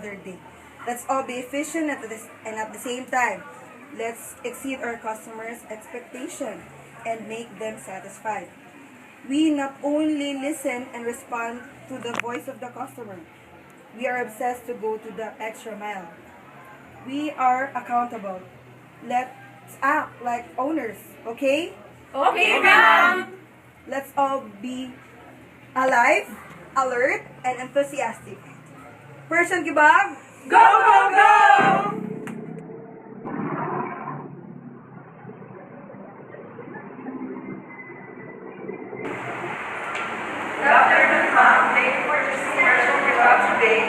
another day. Let's all be efficient and at the same time, let's exceed our customers' expectation and make them satisfied. We not only listen and respond to the voice of the customer, we are obsessed to go to the extra mile. We are accountable. Let's act like owners, okay? Okay, ma'am. Let's all be alive, alert, and enthusiastic. Person Kebab, Go, go, go! Good afternoon, ma'am. Thank you for choosing commercial kebab today.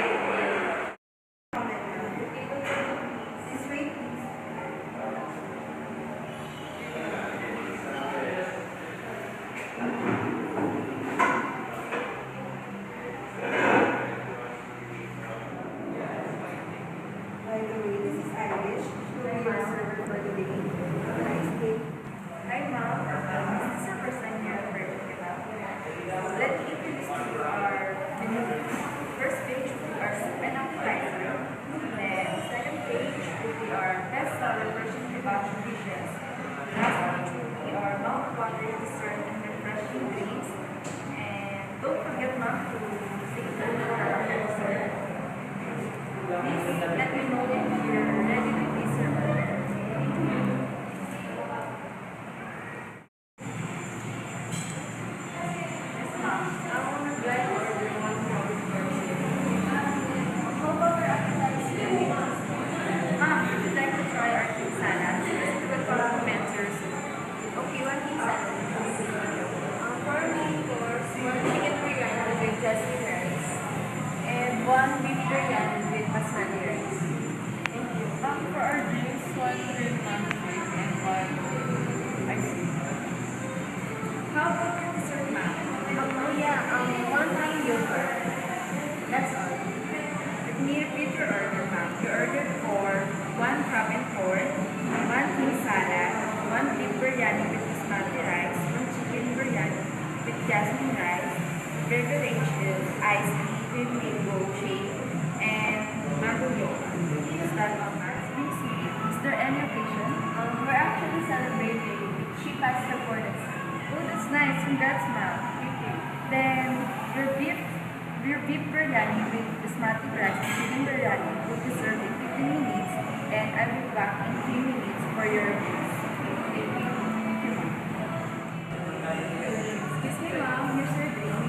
this way. By the way, this is Irish. She will be your server for the day. Have a nice day. Hi, ma'am. This is our first time here at Virgin Kebab. Let me introduce to you our menu. First page will be our soup and appetizer. Then, second page will be our best seller Virgin Kebab dishes. Last page will be our mouth-watering dessert and refreshing drinks. And don't forget, ma'am, to say no for our dessert. Please let me know if you're ready to be served. One beef biryani with basmati rice. Thank you. For our drinks, one green mango and one ice cream. How about your dessert, ma'am? One time yogurt. That's all. Let me repeat your order, ma'am. You ordered for one crab and pork, one king salad, one beef biryani with basmati rice, one chicken biryani with jasmine rice, beverages, ice cream, mango shake, and mango yogurt. Is that all, ma'am? Excuse me. Is there any occasion? We're actually celebrating She Passed Her Board exam. Oh, that's nice. Congrats, ma'am. Thank you. Then your beef biryani with basmati rice and chicken biryani will be served in 15 minutes, and I will be back in 3 minutes for your reviews. Thank you. Excuse me, ma'am. Here's your drink.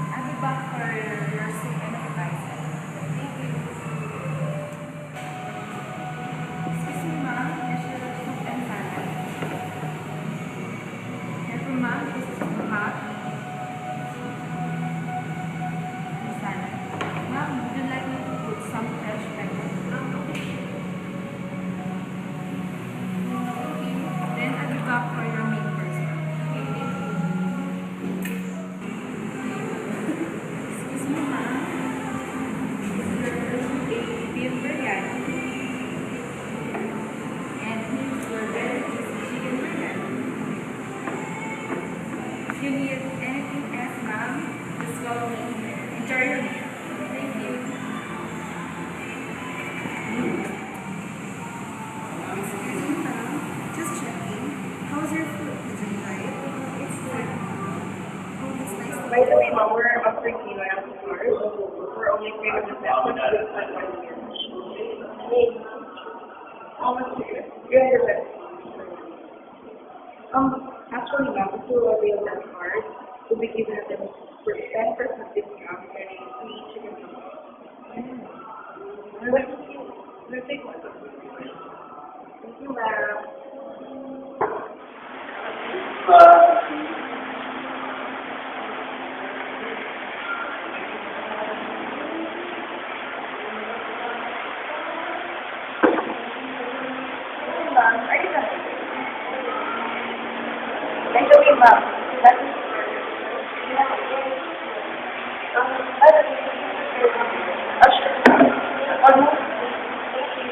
I'll be back for your soup and appetizer. Thank you. Excuse me, ma'am. Here's your soup and salad. Careful, ma'am. This is hot. And salad. Ma'am, would you like me to put some fresh pepper? Okay. Then I'll be back for your main course, ma'am. Okay, thank you. Excuse me, ma'am. Here's your beef biryani. And here's your very juicy chicken biryani. If you need anything else, ma'am, just call me. Enjoy your meal. Thank you. Excuse me, ma'am. Just checking. How's your food? Did you enjoy it? It's good. Oh, that's nice. By the way, mom, we're offering you an card. We're only paying with that one for 1 year. How much do you? Yeah, you're right. Actually, ma'am, if you avail that card, we'll be giving them for 10% discount getting free chicken nuggets. Let's take one. Thank you, ma'am. Ma'am, are you done? By the way, ma'am, that is sure. Almost. Thank you.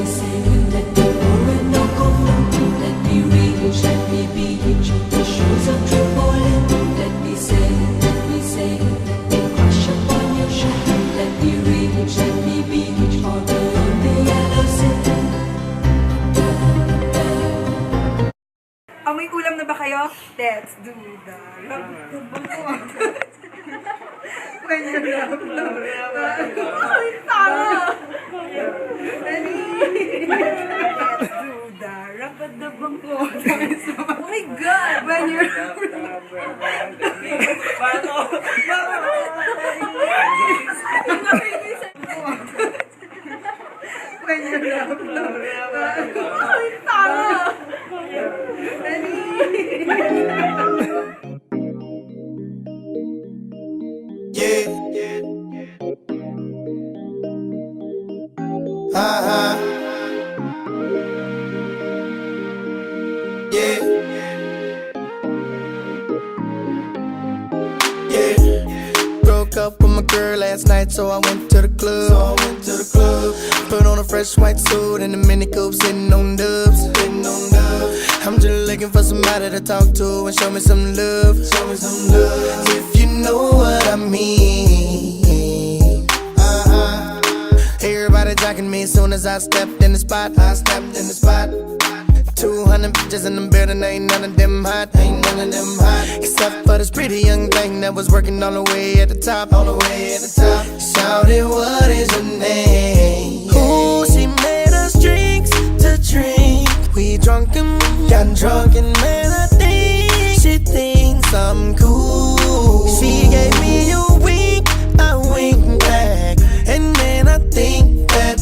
me sing, let me pour and no go. Let me reach, let me beach, the shores of Tripoli. Let me say, let me crush upon your shoulder. Let me reach, let me beach, for the yellow city. May ulam na ba kayo? Let's do the when you love, tama! Ready? Let's do the rapid the bangko. Oh my God! When you're when you're love, tama! Broke up with my girl last night, so I went to the club. Put on a fresh white suit and a mini coupe, sitting on dubs. I'm just looking for somebody to talk to and show me some love. If you know what I mean. Everybody jocking me as soon as I stepped in the spot. 200 bitches in the building, ain't none of them hot. Except for this pretty young thing that was working all the way at the top. Shouted, what is your name? Ooh, she made us drinks to drink. We drunk and got drunk, and man, I think she thinks I'm cool. She gave me a wink, I winked back, and then I think that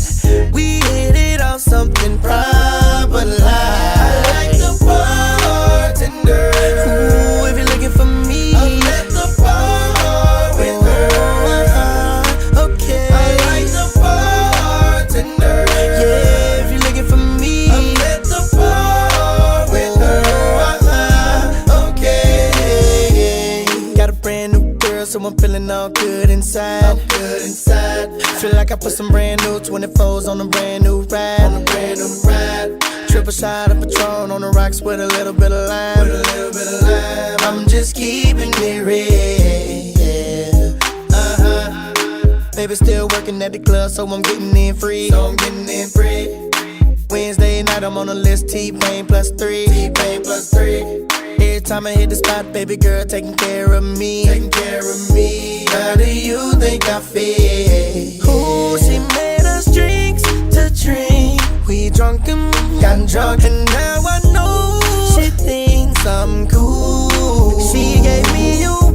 we hit it off something proper like. I like the bartender. Ooh, if you're looking for me, I'm at the bar with her. Okay. I like the bartender. Yeah, if you're looking for me, I'm at the bar with her. Okay. Got a brand new girl, so I'm feeling all good inside. Feel like I put some brand new 24s on a brand new ride. Triple shot of Patron on the rocks with a little bit of lime. I'm just keeping it real. Baby still working at the club, so I'm getting in free. Wednesday night I'm on the list, T-Pain plus 3. Every time I hit the spot, baby girl taking care of me. How do you think I feel? Ooh, she made us drinks to drink. We drunk and got drunk, and now I know she thinks I'm cool. She gave me a